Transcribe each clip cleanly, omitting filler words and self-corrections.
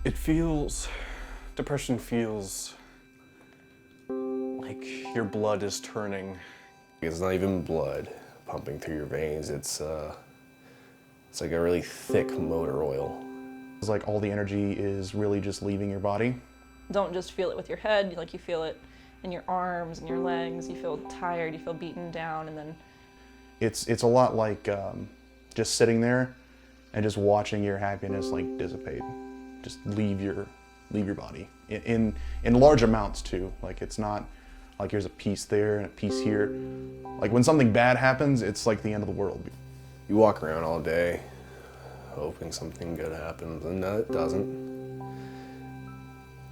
Depression feels like your blood is turning. It's not even blood pumping through your veins. It's like a really thick motor oil. It's like all the energy is really just leaving your body. Don't just feel it with your head, like you feel it in your arms and your legs. You feel tired, you feel beaten down, and then It's a lot like just sitting there and just watching your happiness like dissipate, just leave your body in large amounts too. Like it's not like there's a piece there and a piece here. Like when something bad happens, it's like the end of the world. You walk around all day hoping something good happens, and no, it doesn't.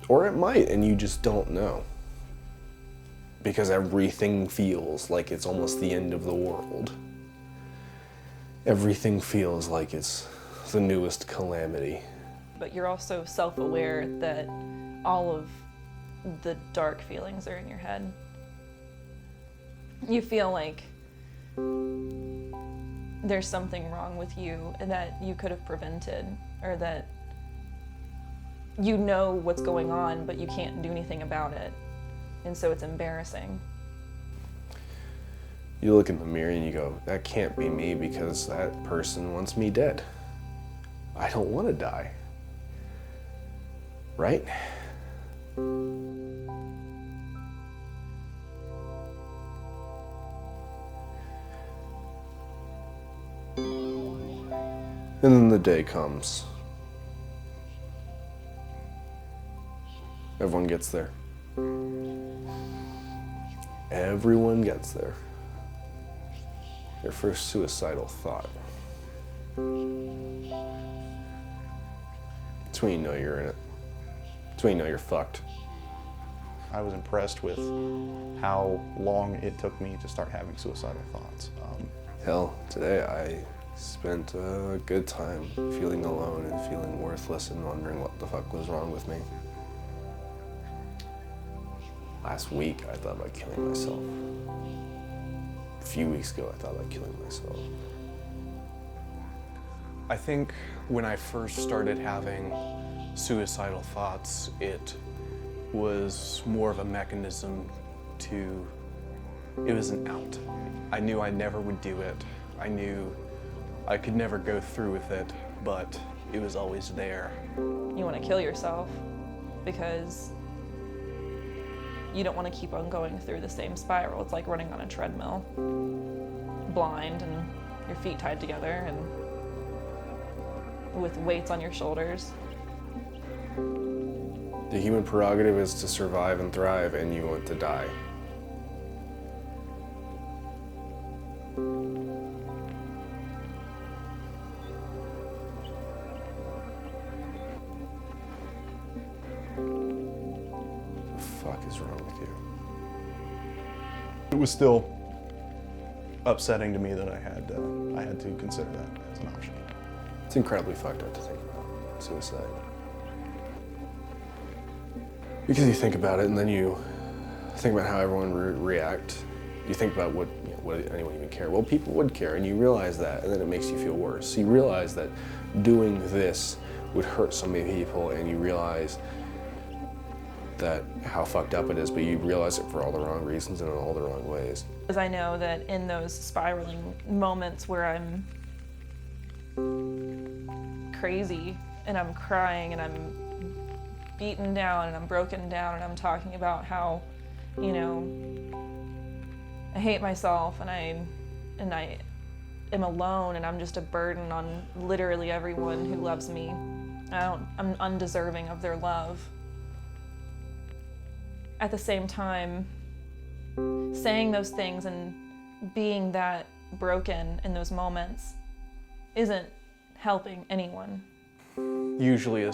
Or it might, and you just don't know. Because everything feels like it's almost the end of the world. Everything feels like it's the newest calamity. but you're also self-aware that all of the dark feelings are in your head. You feel like there's something wrong with you that you could have prevented, or that you know what's going on, but you can't do anything about it. And so it's embarrassing. You look in the mirror and you go, that can't be me because that person wants me dead. I don't want to die. Right? And then the day comes. Everyone gets there. Everyone gets there. Their first suicidal thought. It's when you know you're in it. It's when you know you're fucked. I was impressed with how long it took me to start having suicidal thoughts. Hell, today I spent a good time feeling alone and feeling worthless and wondering what the fuck was wrong with me. Last week I thought about killing myself. A few weeks ago I thought about killing myself. I think when I first started having suicidal thoughts, it was more of a mechanism it was an out. I knew I never would do it. I knew I could never go through with it, but it was always there. You want to kill yourself because you don't want to keep on going through the same spiral. It's like running on a treadmill, blind and your feet tied together and with weights on your shoulders. The human prerogative is to survive and thrive, and you want to die. What the fuck is wrong with you? It was still upsetting to me that I had to consider that as an option. It's incredibly fucked up to think about suicide. Because you think about it and then you think about how everyone react. You think about would anyone even care? Well, people would care, and you realize that, and then it makes you feel worse. So you realize that doing this would hurt so many people, and you realize that how fucked up it is, but you realize it for all the wrong reasons and in all the wrong ways. Because I know that in those spiraling moments where I'm crazy and I'm crying and I'm beaten down and I'm broken down and I'm talking about how, you know, I hate myself and I am alone and I'm just a burden on literally everyone who loves me. I'm undeserving of their love. At the same time, saying those things and being that broken in those moments isn't helping anyone. Usually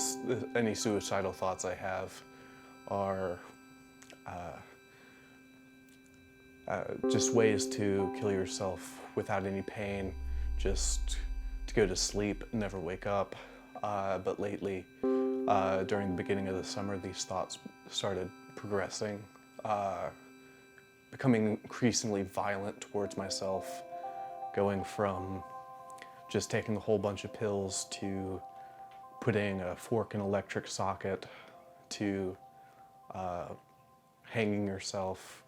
any suicidal thoughts I have are just ways to kill yourself without any pain, just to go to sleep and never wake up. But lately, during the beginning of the summer, these thoughts started progressing, becoming increasingly violent towards myself, going from just taking a whole bunch of pills to putting a fork in an electric socket to hanging yourself.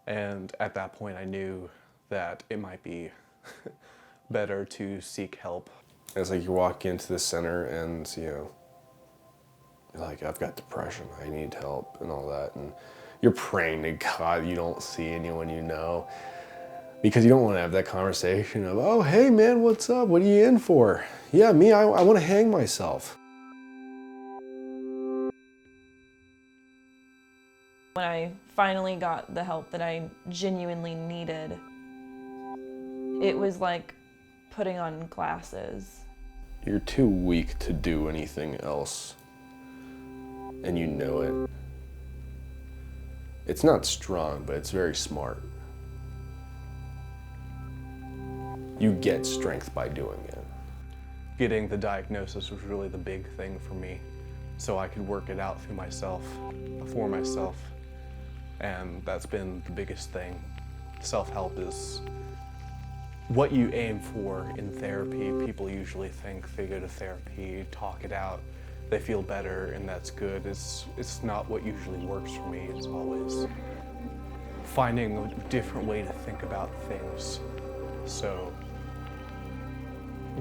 And at that point, I knew that it might be better to seek help. It's like you walk into the center and, you're like, I've got depression, I need help and all that. And you're praying to God you don't see anyone you know, because you don't want to have that conversation of, oh, hey man, what's up? What are you in for? Yeah, me, I want to hang myself. When I finally got the help that I genuinely needed, it was like putting on glasses. You're too weak to do anything else, and you know it. It's not strong, but it's very smart. You get strength by doing it. Getting the diagnosis was really the big thing for me, so I could work it out through myself, for myself, and that's been the biggest thing. Self-help is what you aim for in therapy. People usually think they go to therapy, talk it out, they feel better, and that's good. It's not what usually works for me. It's always finding a different way to think about things, so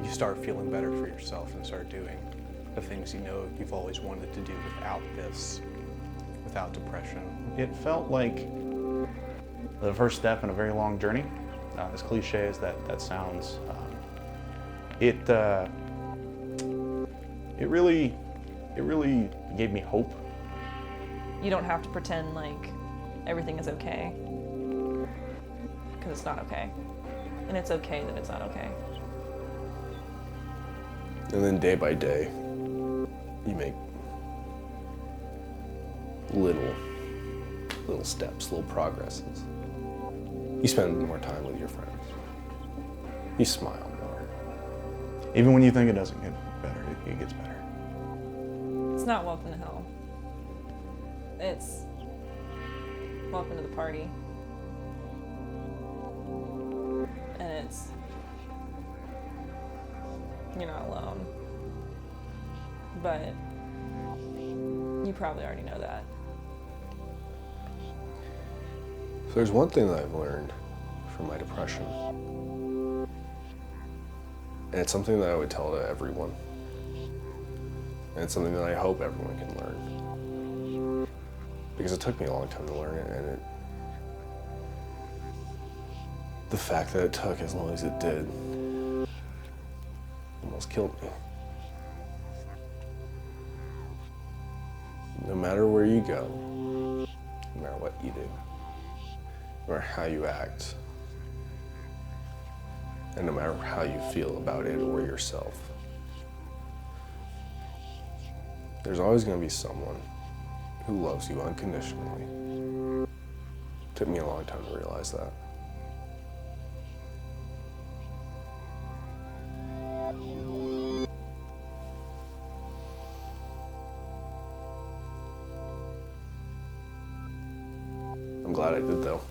you start feeling better for yourself and start doing the things you know you've always wanted to do without this, without depression. It felt like the first step in a very long journey. As cliche as that sounds, it really gave me hope. You don't have to pretend like everything is okay, because it's not okay. And it's okay that it's not okay. And then day by day, you make little steps, little progresses. You spend more time with your friends. You smile more. Even when you think it doesn't get better, it gets better. It's not welcome to hell. It's welcome to the party. And it's, you're not alone. But you probably already know that. So there's one thing that I've learned from my depression. And it's something that I would tell to everyone. And it's something that I hope everyone can learn. Because it took me a long time to learn it, and the fact that it took as long as it did almost killed me. No matter where you go, no matter what you do, no matter how you act, and no matter how you feel about it or yourself, there's always going to be someone who loves you unconditionally. It took me a long time to realize that. I'm glad I did though.